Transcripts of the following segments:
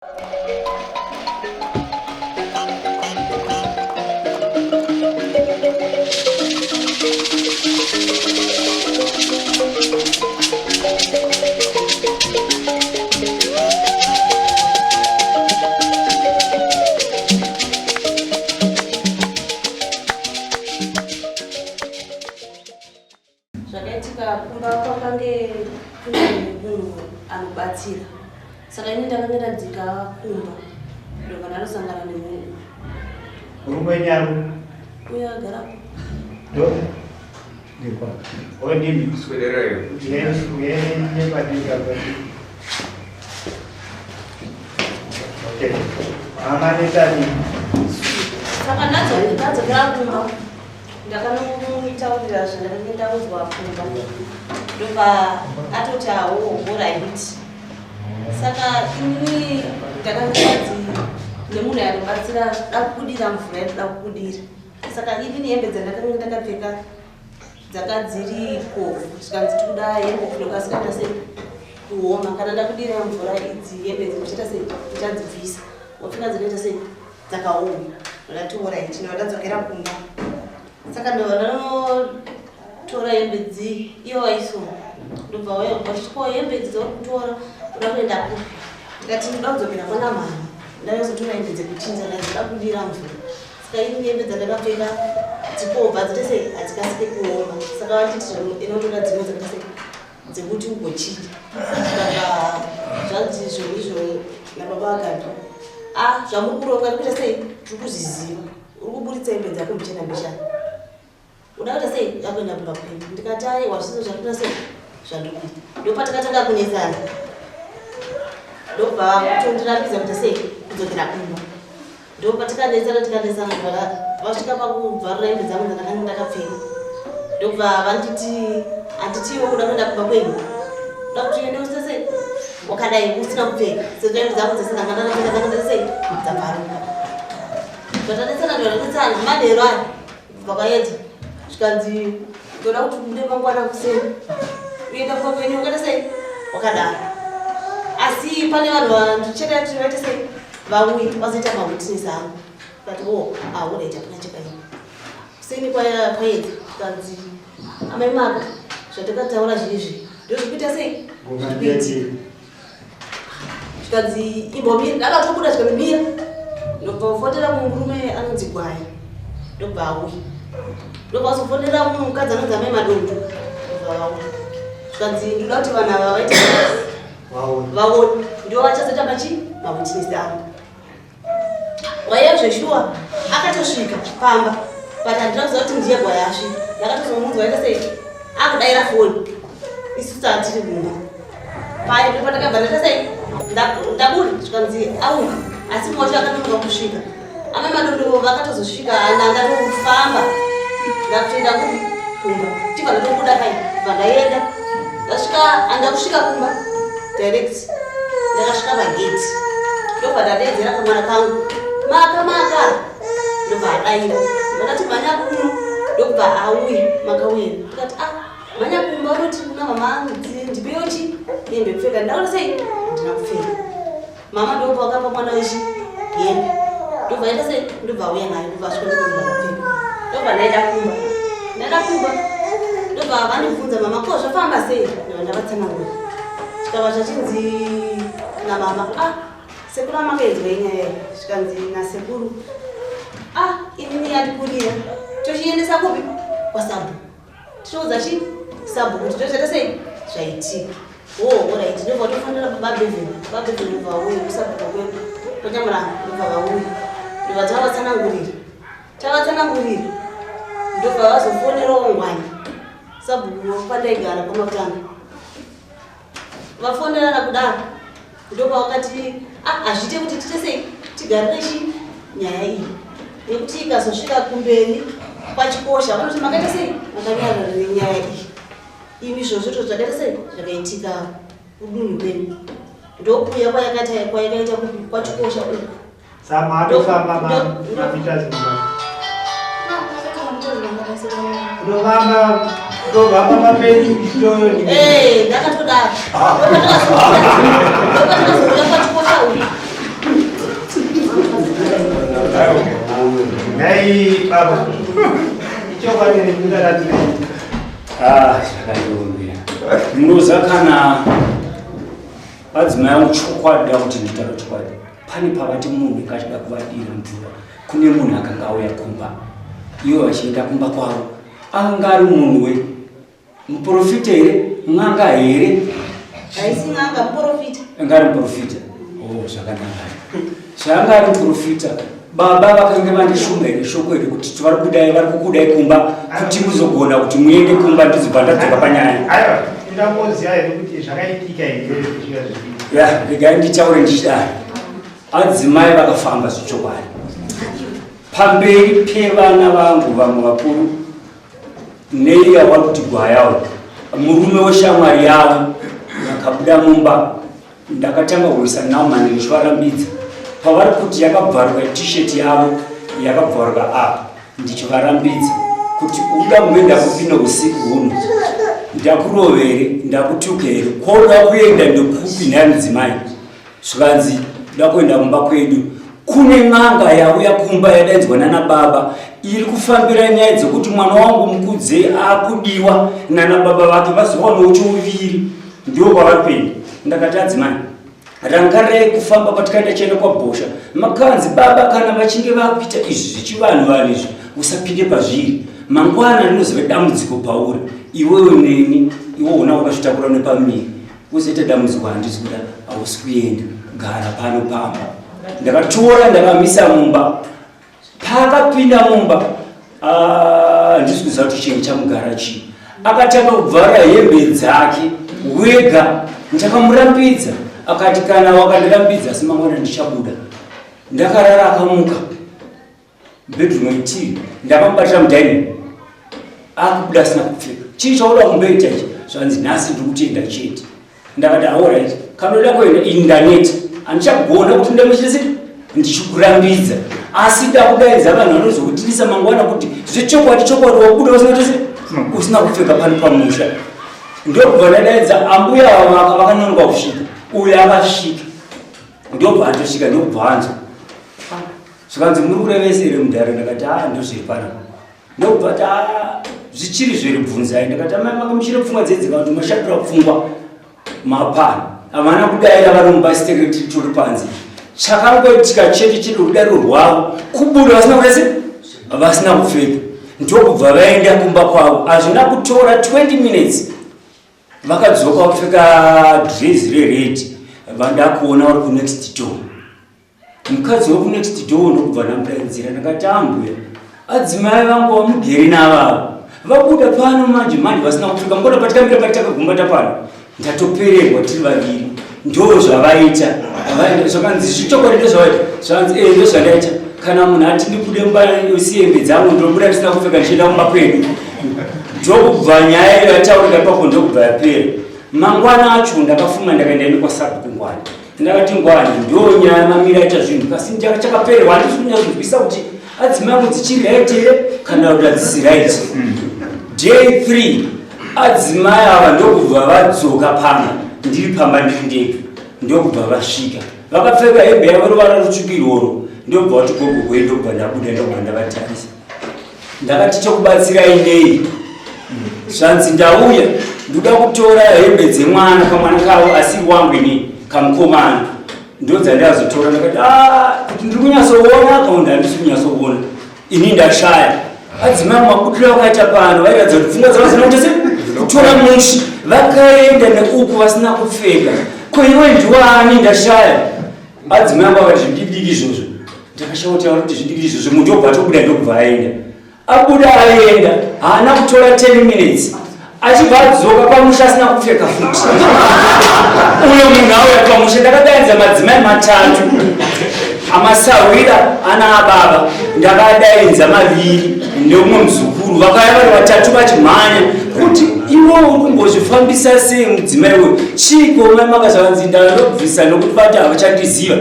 Rakacheka Kumba kwakange kune munhu anobatsira. Saka ini ndakanyaradzika Kumba ndo kana anosangana nemunhu. Rumwe nyaru. Uya agara. Ndo. Ndikwa. Ondimi swedereyo. Yeye padika pati. Okay. Amanetani. Saka ndadzokera Kumba. Ndakanomuitaurira zvandakange ndaudzwa Kumba. Ndobva atoti alright. Saka ini ndakangodzi nemunhu anobatsira dakudira mvura yakuda kukudira. Saka ini nehembe dzandakange ndakapfeka dzakadziri kofu zvikanzi tikuda hembe dzinokasika sei kuoma. Kana ndakudira mvura idzi hembe dzinoita sei ndichadzibvisa. Wapfeka dzinoita sei dzakaoma. Ndati alright ndadzokera Kumba. Saka ndanotora hembe dzi iyo waisoma. Ndobva wachitwa hembe idzi dzauri kutora uda kuenda kupi. Ndikati ndoda kudzokera kwana mama. Ndayozotora hembe dzekuchinja ndazoda kudira mvura. Saka ini hembe dzandakapfeka dzikobva dzite sei hadzikasike kuoma. Saka vachiti inotora dzimwe dzakaita sei dzekuti ugochinja. Saka zvanzi izvo nababa vakati zvamuri kuronga kuita sei tiri kuzviziva. Uri kuburitsa hembe dzako mbichena mbishana. Uda kuita sei yakuenda Kumba kwenu. Ndikati aiwa zviso zvakuita sei zvandikuita. Ndopatakatanga kunesana. Ndobva kutondirambidza kuti sei kudzokera Kumba. Ndopatikanesana vasvika pakubvarira hembe dzangu dzandakanga ndakapfeka. Ndobva vanditi handitiwo uda kuenda Kumba kwenu. Uda kuti uende usita sei wakadai usina kupfeka. Sezvo hembe dzangu dzese ndanga ndakapfeka dzanga ndiri sei dzabvaruka. Zvatanesana ndovanetsana manheru aya kubva kwaedza zvikanzi ndoda kuti bude mangwana kuseni uenda Kumba kwenu wakaita sei wakadaro. Asi pane vanhu vandicheka kuti vaita sei vauye vazoita mawitness angu. Kati alright hapana chakaipa. Kuseni kwaedza zvikanzi amai maka zvatakataura zvinezvi ndozvikuita sei zvikanzi imbomira. Ndakatobuda zvikamimira ndobva murume anonzi Gwaya. Ndobva auya. Ndobva azofonera mukadzi anonzi amai madondo. Ndobva auya. Zvikanzi ndoda kuti vanhu ava vaite vaone ndiwo vachazoita mawitness angu. Gwaya zveshuwa akatosvika pamba but handina kuziva kuti ndiye Gwaya asvika. Ndakatozomunzwa waita sei akudayira foni isusu hatiri kumba. Paya ndopatakabva ndaita sei ndabuda zvikanzi auya. Asi moti akanonoka kusvika. Amai madondo vakatozosvika ndangatofamba ndakutoenda Kumba. Chibva ndatobuda kai bva ndaenda. Ndasvika handakusvika Kumba direct. Ndakasvika pageti. Ndobva ndadedzera kamwana kangu maka ndobva adayira. Ndakati mhanya kuno. Ndobva auya makauya. Ndikati mhanya Kumba unoti kuna mama ndipewo chi hembe kupfeka. Ndaona sei handina kupfeka. Mama ndobva wakapa mwana weshe hembe. Ndobva aita sei ndobva auya nayo ndobva asvika ndikondakapfeka. Ndobva ndaenda Kumba. Ndaenda Kumba ndobva vandibvunza mama ko zvafamba sei. Ndavatsanangura. Chikava chachinzi namama sekuru amakaedzwa inyaya zvikanzi nasekuru inini yatikurira tochiendesa kupi kwaSabhu. Tichiudza chi Sabhu kuti tochaita sei zvaitika. Alright ndobva tofanira babevheni ndobva auya kuSabhu kwakwedu tonyamura ndobva vauya ndobva tavatsanangurira ndobva vazofonerawo Ngwani Sabhu pandaigara kwamakutanga vafonerana kudaro. Ndobva vakati hazviite kuti tiite sei tigarire nyaya iyi nekuti ikazosvika kumberi kwachikosha vanoti makaita sei makanyarara nenyaya iyi. Imi zvozvito zvakaita sei zvakaitika kudunhu kwenu. Ndokuya kwayakaita kwachikosha uku. Sama atofamba mapita Zimbabwe. Ndovamba mapeni ndakatodaro. Ndopatakazobuda kwachikosha uku baba. Ichokwadi ndikuratidza. Zvakandoombera. Munoziva kana adzimai chokwadi kuti nditaura chokwadi. Pane pakati munhu kachida kuvadira mvura. Kune munhu akanga auya Kumba. Ivo vachienda Kumba kwavo. Anga ari munhu muprofita here? N'anga here? Haisi n'anga, muprofita. Anga ari muprofita. Oh, zvakanaka. Zvanga ari muprofita. Baba vakanga vandishumira shoko iri kuti vari kukudai Kumba kuti muzogona kuti muende Kumba ndizobva ndadzoka panyaya. Aiwa, ndamboziva here kuti zvakaitika here kusvika zvizvi. Ya, regai nditaure ndichidaro. Adzimai vakafamba zvichokwadi. Pamberi pevana vangu vamwe vakuru neiya vari kuti gwayawo murume weshamwari yavo akabuda mumba ndakatanga kuisa navo mandichivarambidza pavari kuti yakabvaruka t-shirt yavo yakabvaruka apa ndichivarambidza kuti uda kumbe ndakupinda usiku huno ndakurovere ndakutukere koda kuenda ndekupi nhamudzimai zvikanzi da kuenda kumba kwedu kune n'anga yauya Kumba yadainzwa nana baba iri kufambira nyaya dzokuti mwana wangu Mukadzi akudiwa nana baba vake vazowana chouviri ndio kwavaripenda. Ndakati adzimai rangarai kufamba patikaenda chienda kwabhosha makanzi baba kana vachinge vakuita izvi zvichivanhu vanhu izvi usapinde pazviri mangwana rinoziva dambudziko pauri iwewe neni iwe una wakazvitakura nepamiri uzoita dambudziko handisi kuda hausi kuenda gara pano pamba. Ndakatora ndakamisa mumba pakapinda mumba handisi kuziva kuti chinhu chamugara chii akatanga kubvara hembe dzake wega ndakamurambidza akati kana wakandirambidza asi mangwana ndichabuda ndakarara akamuka bedroom yetiri ndakamubatira mudaini akubuda asina kupfeka chii chauda kumboita ichi zvanzi nhasi ndiri kutenda chete ndakati alright kanoda kuenda indaneti handichagona kuti ndamuchese ndichikurambidza asi ndakudaidza vanhu vanozokutidisa mangwana kuti zvechokwadi wabuda usina kupfeka pano pamusha ndobva ndadaidza ambuya vavaka vakanonoka kusvika uyo akasvika ndobva andosvika ndobva anzwa zvikanzi muri kurevesere mudhare ndakati ndozviri pana ndobva zvichiri zviri bvunzai ndakati amai makamuchire pfungwa dzedzika kuti mashatira pfungwa mapana havana kudaira vari mubasitereti turi panze chakangoitika chete chiri rudaro rwavo kubuda vasina kupfeka ndokubva vaenda Kumba kwavo hazvina kutora 20 minutes vakadzoka kupfeka dress rered vandakuona vari kunext door mukadzi wekunext door ndokubva ndamudaidzira ndakati ambuya adzimai vangu vamugeri navavo vabuda pano manje vasina kupfeka mbona patikambira patakagumbata pano ndatopererwa tiri vaviri ndo zvavaita zvakanzi zvichokwadi ndozvavaita zvakanzi ndozvandaita kana munhu ati ndikude mba usiyembe dzangu ndobuda ndisina kupfeka ndichienda kumba kwedu ndokubva nyaya iyo yataurika ipapo ndokubva yapera mangwana acho ndakafunga ndakaenda ine kwasabu kungwani ndakati ngwani ndo nyaya mamira aita zvinhu kasi chakapererwa handisi kunyazozvisa kuti adzimai angu dzichiri right here kana kuti hadzisi right. Day 3 adzimai ava ndokubva vadzoka pamba ndiri pamba ndiri ndega ndokubva vasvika vakapfeka hembe yavo ruvara rutsvukiroro ndobva kuti gogo kwei ndobva ndabuda ndobva ndavatarisa ndakati chokubatsirai nei zvanzi ndauya ndoda kutora hembe dzemwana kamwana kavo asi wangu ini kamukomana ndodzandazotora ndakati kuti ndiri kunyatsoona kaunda handisi kunyatsoona ini ndashaya adzimai mabudiro akaita pano vairadza kuti pfungwa dzavo zinoitese kutora mushi vakaenda neuku vasina kupfeka ko iwe ndiwani ndashaya adzimai angu akati zvidikidiki izvozvo ndakashautaura kuti zvidikidiki izvozvo muntu obva tobuda ndokubva aenda abuda aenda haana kutora 10 minutes achibva adzoka pamusha asina kupfeka futi uyo munhu auya pamusha ndakadainza madzimai matatu amasawira ana ababa ndakadainza maviri neumwe muzukuru vakaya vari vatatu vachimhanya kuti iwo uri kumbozvifambisa sei mudzimai we chiko mai makazvanzi ndandobvisa nokuti vati havachandiziva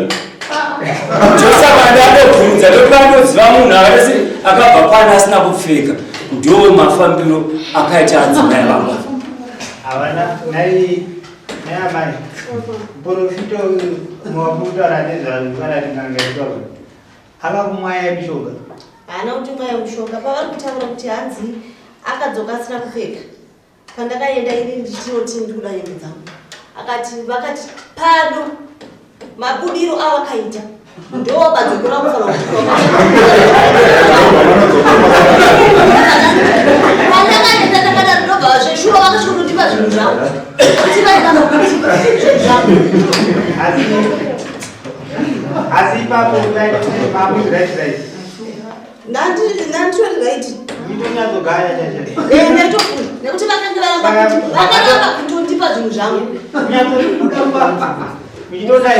ndosaka ndandobvunza nokuti vandoziva munhu akatasi akabva pana asina kupfeka ndo mafambiro akaita adzimai vanga havana nai amai profito mwakutaura nezvazvo kana tingangaitwa akakumwaya mishonga hana kuti mwa mushonga pavari kutaura kuti hanzi akadzoka asina kupfeka. Pandakaenda ini ndichoti ndikuda hembe dzangu vakati pano mabudiro avakaita ndo badzokera kufana pandakaenda takada ndobva zveshuwa vakasvika kundipa zvinhu zvangu kuti vaenda nokuti asi ipapo right nanditori right ndonyadzogaya netofuna nekuti vakaramba kutondipa zvinhu zvangu muchitodai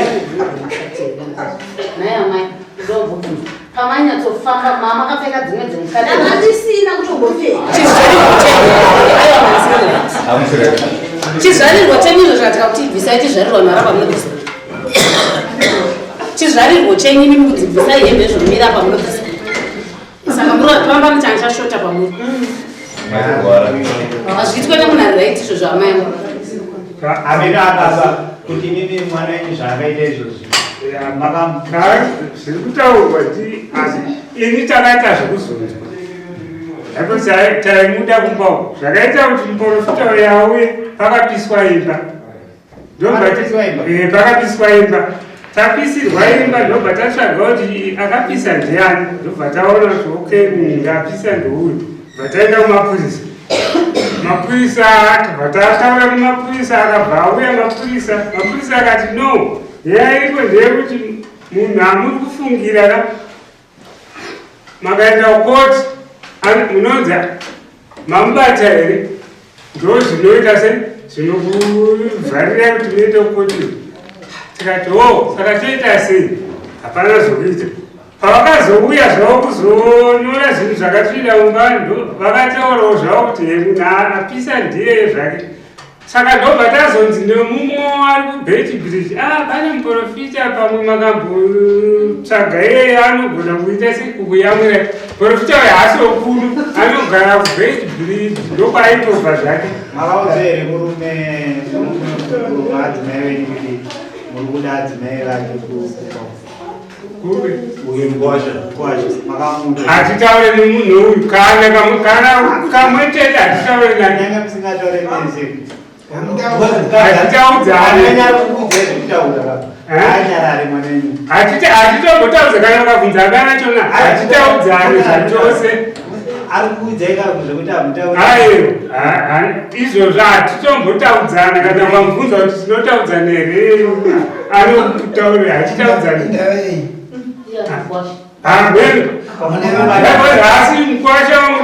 naye amai ndobvunza pamanyatsofamba mama akapfeka dzimwe dzimukadandisina kutombopfeka chizvarirwa chenyino zvakatika kuti bvisai chizvarirwa narapa munobvisa chizvarirwa chenyini kuti bvisai hembe zvonomira pamunobvisa saka murapamba muchanga chashota pamuri hazviitwe nemunhu ari right izvo zvaamai amina ababa kuti mimi mwana wenyu zvaakaita izvozvi zviri kutaurwa ti asi ini takaita zvekuzonzwa akozi taimuda kumbawo zvakaita kuti muprofita uyo auye pakapiswa imba pakapiswa imba tapisirwa imba ndobva tatsvaga kuti akapisa ndiani ndobva taona kuti okay munhu apisa ndouyu bva taenda kumapurisa mapurisa bva tataura nemapurisa akabva auya mapurisa akati no yaiko ndeyekuti munhu amuri kufungira makaenda kukoti munonzi mamubata here ndo zvinoita se zvinokuvharira kuti muende kukoti tikati saka toita sei hapana zvokuita pavakazouya zvavo kuzonyora zvinhu zvakatsvida mumba vakataurawo zvavo kuti munhu apisa ndiye zvake saka ndobva tazonzi nemumwe ari kubeti bridge pane muprofita pamwe makambotsvaga iyeye anogona kuita sekukuyamwira profita uyo haasi wokuru anogara kubeti bridge ndokwaitobva zvake makaudza here murume adzimai wenyu kuti muri kuda adzimai vake hatitaure nemunhu uyu kana kamwe chete hatitaure nanyanga musingataure nese hatitombotaudza kana vakabvunza akana chona hatitaudzane zvachose izvozvo hatitombotaudzana kana vamubvunza kuti tinotaudzana here anokutaurira hatitaudzane asi mukwasha wangu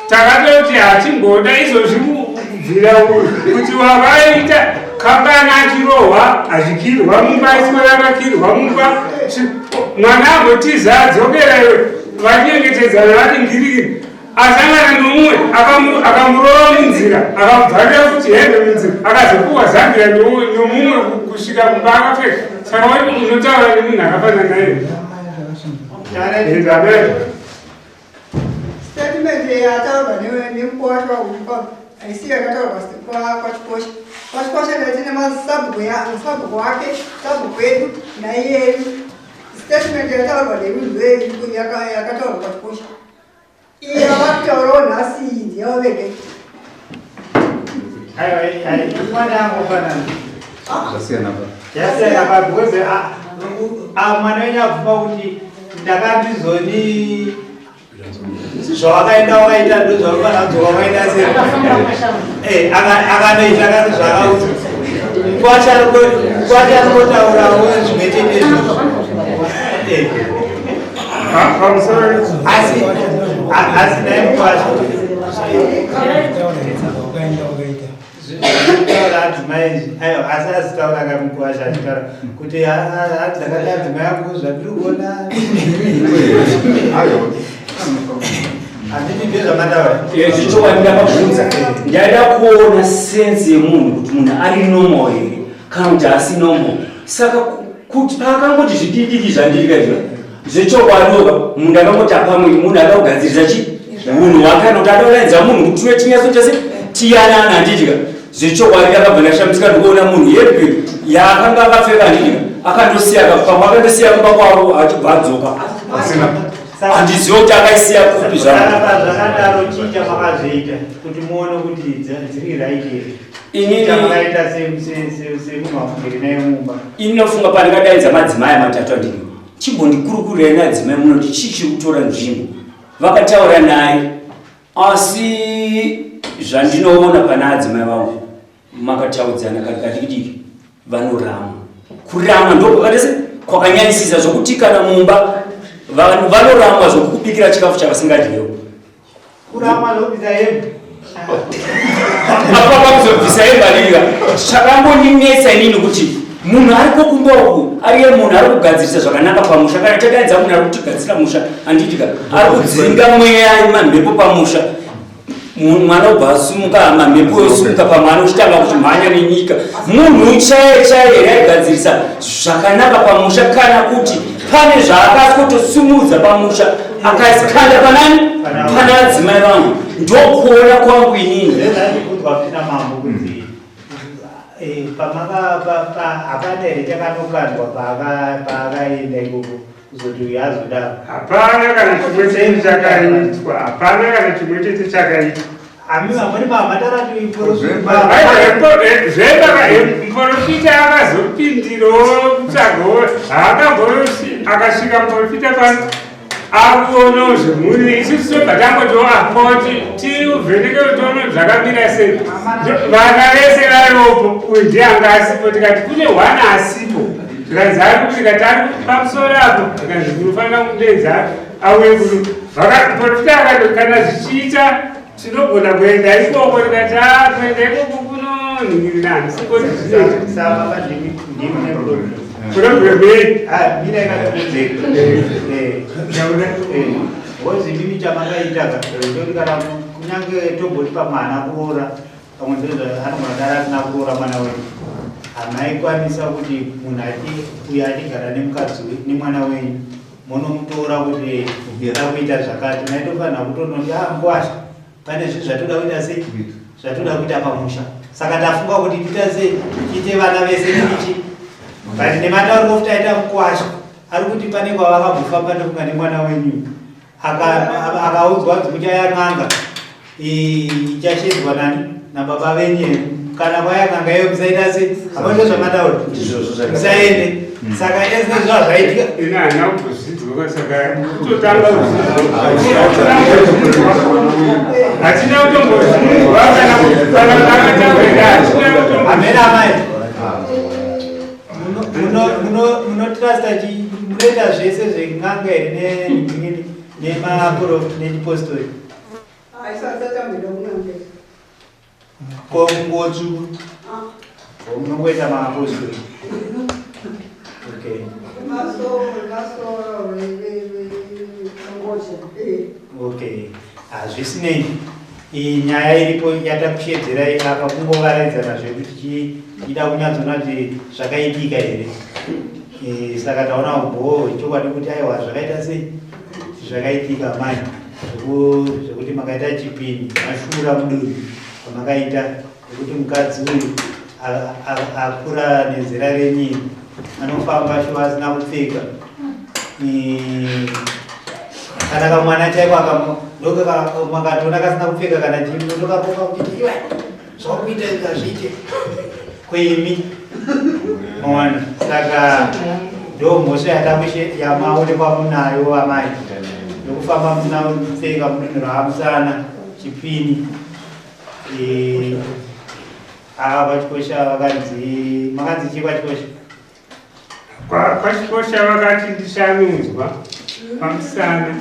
takatoti hatimboda izvozvi kubvira kuti wavaita kambani achirohwa azvikirwa mumba isikorakakirwa mumba mwana ambotiza adzokera vachengetedzana varingiriri asangana nomumwe akamurova munzira akamubvarira kuti hembe munzira akazopuwa zambira nomumwe kusvika kumba akapfeka saka unotaura nemunhu akafanana naye statement yataurwa nemukwasha waupa haisi yakataurwa kwachikosha kwachikosha ndatine masabhuku ake sabhuku edu naiyedu statement yataurwa nemunhu wedu yakataurwa kwachikosha iyo vakutaurawo nhasi ndiyo vege mwana angofanana yasiyana pabhoze mwana wenyu abvuma kuti ndakandizoni zvawakaenda wakaita ndo zvaukanadzoka wakaita sei akanoita kati zvakauti kwacharikotaurawo zvimwetetezvo asi naye mukwacho taura adzimai aiwa asi azitaura kamukwasha achitaura kuti dzakati adzimai angu zvandiri kuona handiti ndezvamataura zvichokwadi ndakabvunza ndaida kuona sense yemunhu kuti munhu ari normal here kana kuti asi normal saka kuti paakangoti zvididiki zvandirikaizva zvechokwadiwoka munhu akangoti apamwe munhu akakugadzirisa chi munhu wakana kuti adauraidza munhu kuti tuwe chinyaso chese tiyanana handidika zvechokwadi akabva ndashambiska ndikuona munhu hembe yaakanga akapfeka handidika akandosiya pamwe akandosiya kumba kwavo achibva adzoka handiziva kuti akaisiya kupi zvakadaro chicha makazviita kuti muone kuti dziri right here makaita semunhu wafungiri naye mumba. ini nofunga pandingadaidza madzimai matatu andini chimbondikurukurai nadzimai muno kuti chichiri kutora nzvimbo vakataura naye asi zvandinoona pana adzimai vangu makataudzana kadikadiki vanorama kurama ndokwakatese kwakanyanyisisa zvokuti kana mumba vanhu vanorama zvokukubikira chikafu chavasingadyiwo kurama zobvisa hembe apa pakuzobvisa hembalira chakambondinetsa inini kuti munhu ari kokumba uku ariye munhu ari kugadzirisa zvakanaka pamusha kana tadaidza munhu ari kutigadzira musha anditika ari kudzinga mweya mamhepo pamusha mwana ubva asumuka mamhepo yosumuka pamwana uchitanga kuchimhanya nenyika munhu chaiye chaiye here aigadzirisa zvakanaka pamusha kana kuti pane zvaakatosumudza pamusha akazikanda panani pana adzimai vangu ndokuona kwangu inini zvezandikudzwa mambo kunzi hapana here chakanokandwa paakaenda ikoko kuzoti uyu azodaro hapana kana chimwe chete chakaitwa hapana kana chimwe chete chakaitwa amuni muprofita akazopindirawo kutsvagawo akasvika muprofita pano akuonawo zvemhuri isusu tobva tangotoapoti tiuvheneke utono zvakamira sei vana vese variwopo uyu ndianga asipo tikati kune hwana asipo zvikanzi kuti tikati ari pamusoro apo tikanzi kunofanira kudedza auye kuno muprofita akati kana zvichiita tinogona kuenda ikoko tikati kuenda ikoko kunonhingirirana wozimimi chamakaitaka ndoti kana kunyange togoti pamwana kuroora pamwe anogona dara asina kuroora mwana wenyu hamaikwanisa kuti munhu uyo atigara nemukadzi nemwana wenyu munomutora kuti ira kuita zvakati maitofanira kutonoti ngwasha pane zvinhu zvatoda kuita sei zvatoda kuita pamusha saka tafunga kuti tiita sei tiite vana vese neichi but nematauro kuti aita mukwasha ari kuti pane kwavakambofamba ndokunga nemwana wenyu akaudzwa kuti muchayang'anga ichashedzwa nani nababa venyu kana kwayang'anga iyo musaita sei hapaito zvamataura musaende saka ezine zvinhu zvaitika ina hana kuzvidzwa saka kutotanga hatina kutombozvidzwa kana akataurira hatina kutombo hamena amai munotrasta munoita zvese zveng'anga here nemapostori kongotsvuku munongoita maapostori okay hazvisinei iyi nyaya iripo yatakushedzerai apa kungovaraidzana zvekuti ida kunyatsona kuti zvakaitika here saka taona ubho chokwadi kuti aiwa zvakaita sei zvakaitika mai zvekuti makaita chipini mashura muduri pamakaita zvekuti mukadzi uyu akura nezera renyini anofamba shuwa asina kupfeka kana kamwana chaiko makatoona kasina kupfeka kana chii notokapoka kuti iwe zvakuita ikazviite kweimi mawana saka ndo mhosva yamaonekwa munayo amai yokufamba musina kupfeka munhu raamusana chipini ava pachikosha vakanzi makanzi chii pachikosha pachikosha vakati ndishanudzwa pamusana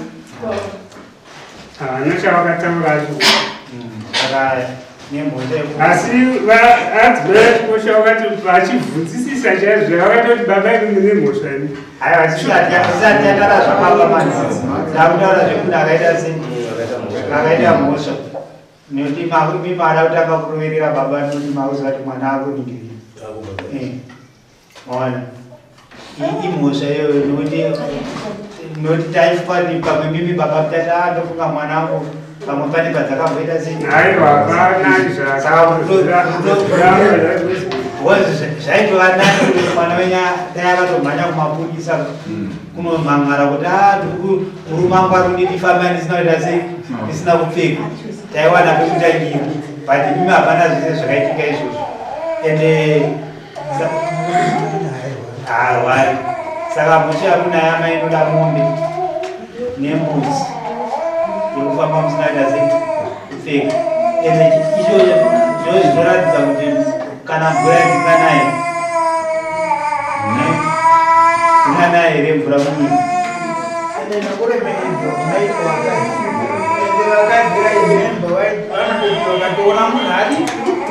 havana chavakatauracho asi adzimai chikosha vakati vachibvunzisisa chaizvo vakatoti baba imi mune mhosva ini isati yatara zvapapamanisisi ndakutaura zvekuti akaita sei akaita mhosva nekuti mimada kuti akakuroverera baba nekuti mauziva kuti mwana akuningirira maona imhosva iyoyo nekuti taifani pamwe mimi baba kutata ndofunga mwana wangu pamwe pane padzakamboita sei zvaitova nani mwana wenya dai akatomhanya kumapurisa kunomhan'ara kuti urumangwa runi ndifamba ndisina kuita sei ndisina kupfeka taiwana pekutangira but imi hapana zvese zvakaitika izvozvo ende harwari saka muchiya kuna mai inoda mombe nembuzi yekufamba musina kuita sei kupfeka ende izvozvo zvinoratidza kuti kana mvura dzinganaye dzinganaye here mvura mumwiri vakatoona munhu ati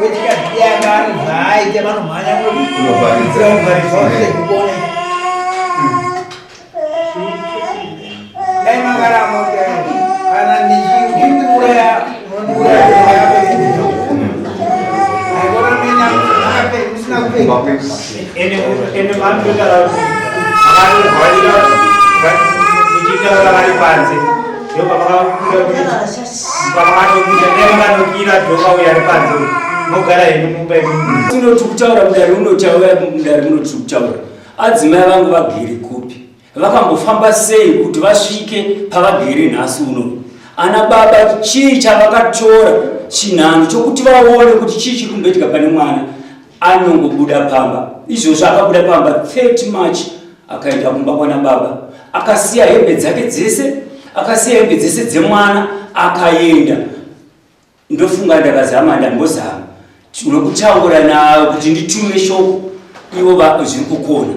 wechikadiyangari zvaaite vanomhanya dai makaramo kana ndichiuraya ende mamutotara kuti ichitaura vari panze ndopavakanokuita dhoka uya ri panze mogara henu mumba unoti kutaura mudare unotaura mudare munoti kutaura adzimai vangu vagere kupi vakambofamba sei kuti vasvike pavagere nhasi uno ana baba chii chavakatora chinhano chokuti vaone kuti chii chiri kumboitika pane mwana anongobuda pamba izvozvo akabuda pamba 30 March akaenda kumba kwana baba akasiya hembe dzake dzese akasiya hembe dzese dzemwana akaenda ndofunga ndakazama ndambozama unokutaura nawo kuti nditume shoko ivo zviri kukona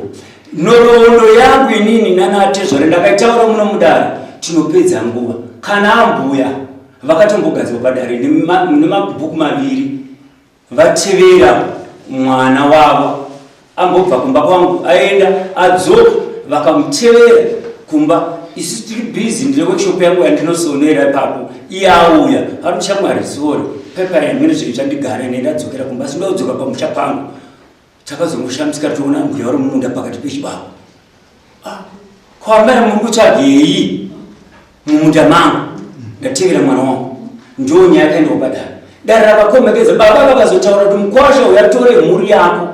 nhoroondo yangu inini nanatezvare ndakaitaura muno mudare tinopedza nguva kana ambuya vakatombogadzwa padare nemabhuku maviri vatevera mwana wavo ambobva kumba kwangu aenda adzoka vakamutevera kumba isi tiri bhizi ndine workshop yangu yandinosonera ipapo iye auya ari shamwari sori pepa yamene zviri chandigara nendadzokera kumba sindodzoka pamusha pangu takazongoshamisika toona mbuya uri mumunda pakati pechibako kwambara muri kutsvagei mumunda mangu ndatevera mwana wangu ndonya yakaendawo padare dare rakakomekeza baba vakazotaura kuti mukwasha uyatore mhuri yako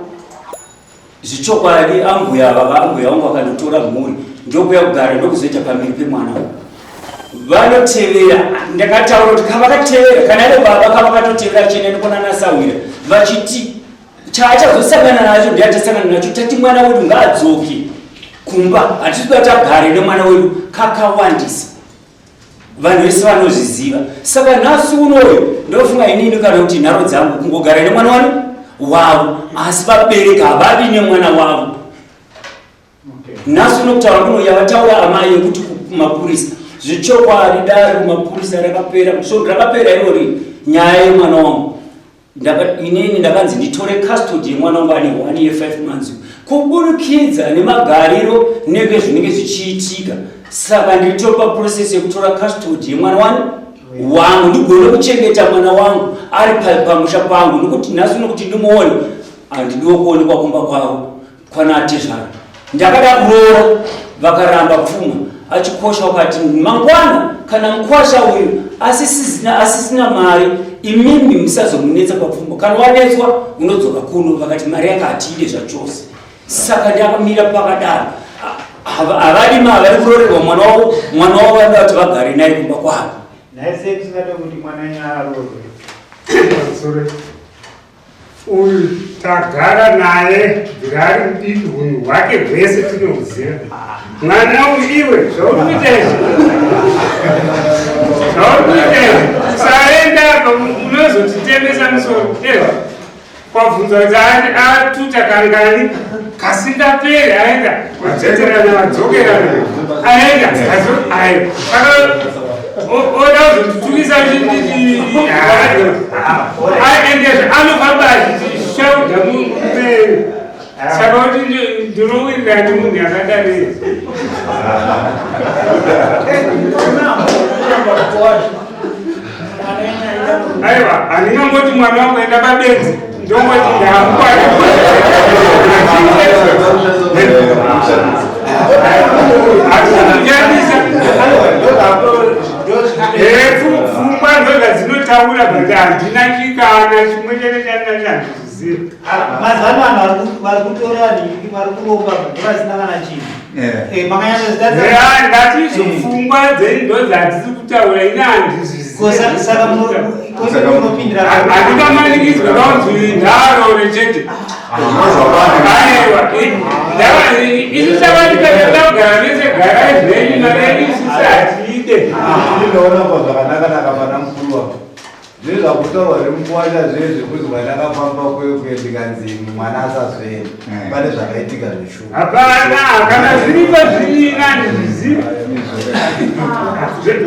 zvichokwadi ambuya vangu vakandotora mhuri ndokuya kugara ndokuzoita pamberi pemwana vanotevera ndakataura kuti kavakatevera kana ari baba kavakatotevera chienda nekunanasawira vachiti chaachazosangana nacho ndiachasangana nacho tati mwana wedu ngaadzoke kumba hatikuda tagare nemwana wedu kakawandisa vanhu vese vanozviziva saka nhasi unoyo ndofunga inini kana kuti nharo dzangu kungogara nemwana wani wavo asi vabereka havavi nemwana wavo nhasi unokutaura kunoya vataura amai yekuti kumapurisa zvichokwadi dare kumapurisa rakapera rakapera irori nyaya yemwana wangu inini ndakanzi nditore custody yemwana wangu ane 1 year 5 months kuburikidza nemagariro nenge zvinenge zvichiitika saka nditopa process yekutora custody yemwana wangu ndigone kuchengeta mwana wangu ari pamusha pangu nekuti nhasi nokuti ndimuone handidiwo kuonekwa kumba kwavo kwanatezvaro ndakada kuroora vakaramba pfuma achikosha ukati mangwana kana mukwasha uyu asisina mari imimi musazomunetsa papfumba kana wanetswa unodzoka kuno vakati mari yake hatiide zvachose saka ndakamira pakadaro havadi mavari kurorerwa mwana wavo vanoda kuti vagare naye kumba kwavo naise kusingade kuti mwana nyarorwe uyu tagara naye ngari mudiki hunhu hwake hwese tinohuziva mwana uyu iwe zvaurikuitezvo saenda unozotitembesa musoro ewa kwabvunza kuti atuta kangani kasingapere aenda vadzoterana vadzokerana aenda saka oda kuzotitukisa aendezve anofamba achitishauda muperi saka kuti ndinowirira ndi munhu yakadare aiwa handingangoti mwana wangu enda pabenzi ndongoti ndamukwana pfungwa ndoga dzinotaura kuti handina chikana chimwe chete chandinachandisiza zvizive. Mazano vanhu vari kutora vari kuromba vasina kana chinhu. Ngatizopfungwa dzedu dzatisi kutaura ine handizvizive. Handingamanikidzwa kaunzi nharo rechete. Isu tavatikatenda kugara vese garai zvenyu marei isisi hatiite. Ndinoonakwa zvakanaka pana mukuru wako. Zvinhu zvakutaurwa zvemukuwacha zvezve kuzi mandakafamba kuendikanzi mwana asazveni pane zvakaitika zveshuwa. Hapana, kana zviripo zviri handizvizive.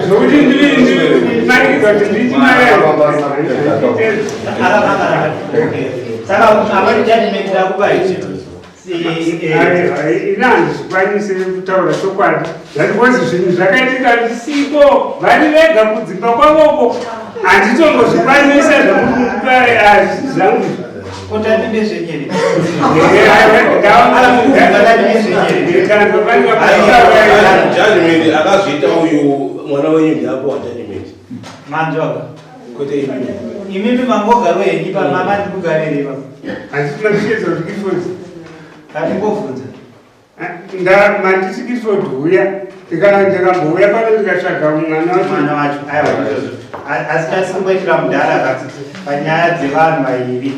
Zvokuti ndimanikidzwa kuti nditi marei. Saka amweni judgment ndakupa ichi. Ina handizvikwanise kutaura chokwadi. Zvatikonzi zvinhu zvakaitika ndisipo vari vega kudzimba kwavoko. Handitongozvikwanisa zvamukupa zvangu. Kotandine zvenyere. Judgment akazviita uyu mwana wenyu ndapo judgment. Manjoka. Kote imimi mangogaro henyu pamama ndikugarire ipapo. Handisina kuchedza kuti Clifford. Ndingobvunza. Mandisi Clifford uya. Ndakambouya pano ndikatsvaga mwana wacho. Aiwa. Asi tasingoitira mudhara kati panyaya dzevanhu vairi.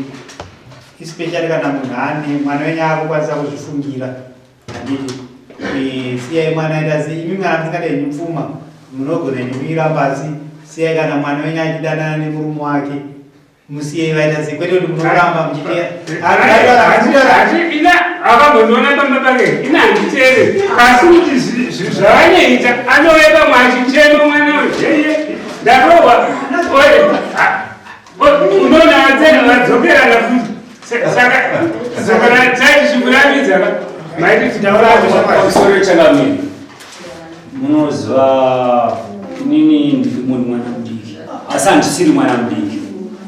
Especially kana munhu ane mwana wenyu akukwanisa kuzvifungira. Handiti. Siyai mwana aita sei imi mwana musingatenyi pfuma munogona kuwira pasi. Siyai kana mwana wenyu achidanana nemurume wake. Musiyei vaita sei kwete kuti munoramba muchitea. Akambondiona pamba pake ina handiteere asi kuti zvavanyaita anouya pamwe achichema mwana uyu ndarohwa unoona adzena vadzokerana futi saka zokana taichikuramidza maiti tauramusoro changamiri munoziva inini ndiri munhu mwana mudiki asi handisiri mwana mudiki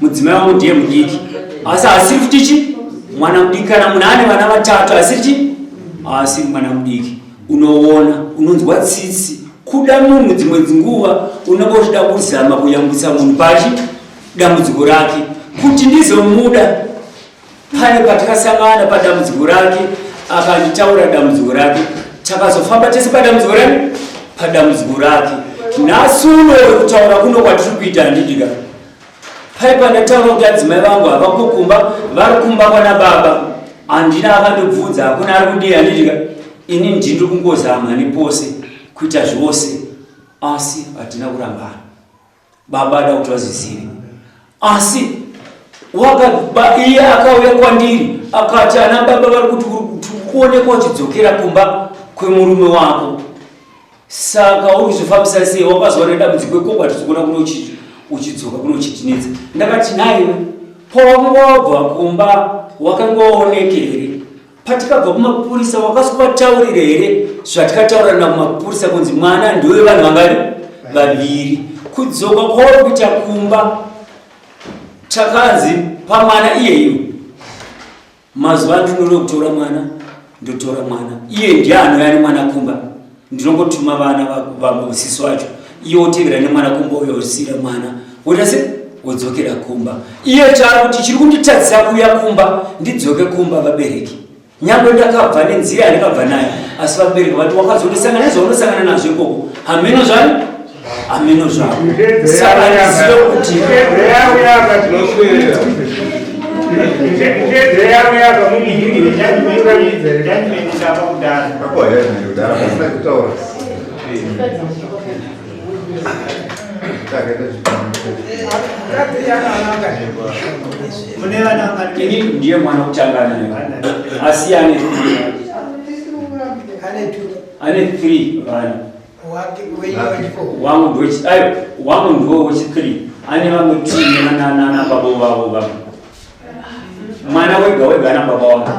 mudzimai wangu ndiye mudiki asi asiri futichi mwana mudiki kana munhu ane vana vatatu asiri chi asiri mwana mudiki unoona unonzwa tsitsi kuda munhu dzimwe dzinguva unenge uchida kuzama kuyambutsa munhu pachi dambudziko rake kuti ndizomuda pane patakasangana padambudziko rake akanditaura dambudziko rake takazofamba tese padambudziko rake padambudziko rake nhasi uno kutaura kuno kwatiri kuita handidika paipa ndataura kuti adzimai vangu havakukumba vari kumba kwana baba handina akandobvunza hakuna ari kudii handidika ini ndiri kungozama nepose kuita zvose asi hatina kurambana baba ada kuti vazvizive asi iye akauya kwandiri akati ana baba vari kuti kuonekwa uchidzokera kumba kwemurume wako saka uri kuzvifambisa sei wakazowa nedambudziko ikoko tizikuona kuno uchidzoka kuno uchitinetsa ndakati naiwe pawanga wabva kumba wakanga waoneke here patikabva kumapurisa wakasovataurire here zvatikataurana kumapurisa kunzi mwana ndiwe vanhu vangari vaviri kudzoka kwauri kuita kumba takanzi pamwana iyeyo mazuva ndinode kutora mwana ndotora mwana iye ndiye anouya nemwana kumba ndinongotuma vana vamusisi wacho iye otevera nemwana kumba uyo usira mwana woita se wodzokera kumba iye chaari kuti chiri kunditadzisa kuuya kumba ndidzoke kumba vabereki nyangwe ndakabva nenzira yandakabva nayo asi vabereki vati wakazondosangana nezvaunosangana nazvo ikoko hameno zvani hameno zvako saka ndizive kuti ini ndiye mwana kuchangana asi ane 3 vana wangu ndiwo wechi3 ane vamwe 10 na baba vavo vamwe mwana wega wega na baba wake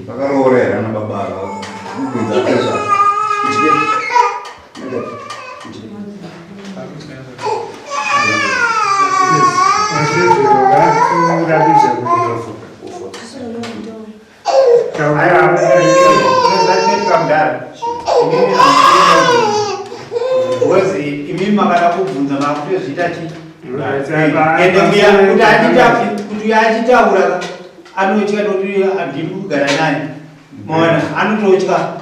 vakaroorera na baba vavo imimi makada kubvunza makutozviita chi ende kuti kuti achitaura anotya nokuti handiri kugara naye maona anototya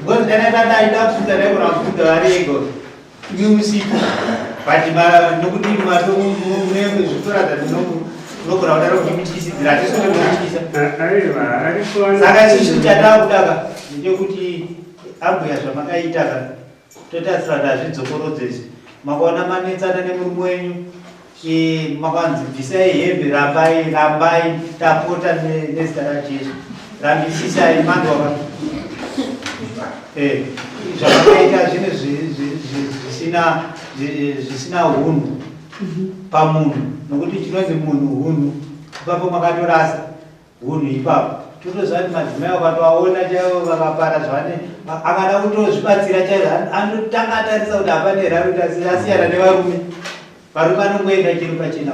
because danadaida kufunda daigona kufunda vari ega imi usiku but nokuti mune zvitora zvatinogona kudaro kutimityisidzira hatisotomityisa saka chisu chataa kudaka ndechekuti abhuya zvamakaitaka totarisana zvidzokorodzesi makaona manetsana nemurume wenyu makanzi bvisai hembe rambai tapota nezita rajesu rambisisai mandwaka zvamakaita zvine zvisina hunhu pamunhu nokuti chinonzi munhu hunhu ipapo makatorasa hunhu ipapo totoziva kuti madzimai vakatoaona chaivo vakapara zvane akada kutozvibatsira chaizvo anotanga atarisa kuti hapane rarota asiyana nevarume varume anongoenda chiri pachena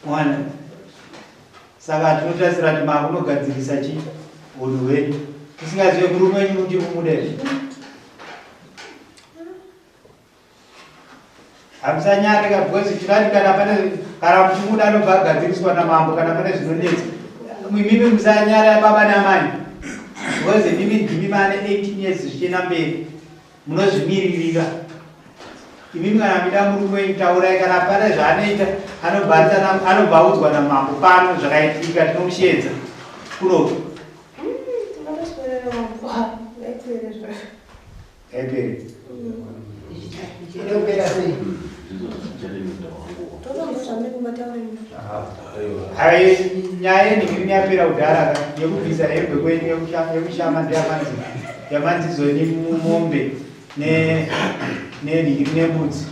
mwana saka tinotarisira kuti makunogadzirisa chi hunhu hwedu tisingazive kurume wenyu kuti mumudezve hamusanyarika because chinati kana muchimuda anobva agadziriswa namambo kana pane zvinonetsa mimi musanyara baba namai because mimi ndimi mane 18 years zvichienda mberi munozvimiririra imimi kana mida murume wenyu taurai kana pane zvaanoita anobvaudzwa namambo pano zvakaitika tinomushedza kunoku haiperi nyaya yenhikini yapera kudhara yekubvisa hembe kwenyu yekushama yamanzizoni mumombe nenhikini nembudzi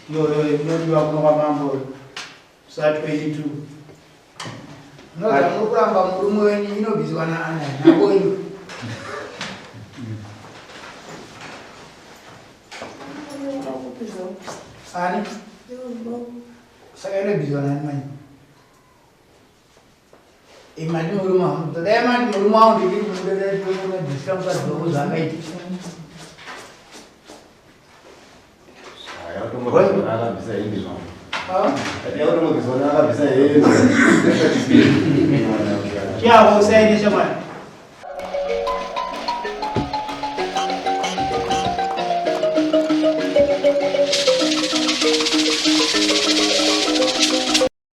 iyoyo inodiwa kuno kwamambo sa 22 nokuramba murume wenyu inobviswa nakonyu ani saka inobviswa nani mani imani murume wangu tadaimani murume wangu ndikiri kumudededisira mukadzi wako zvaangaiti chiavo usaine shamwari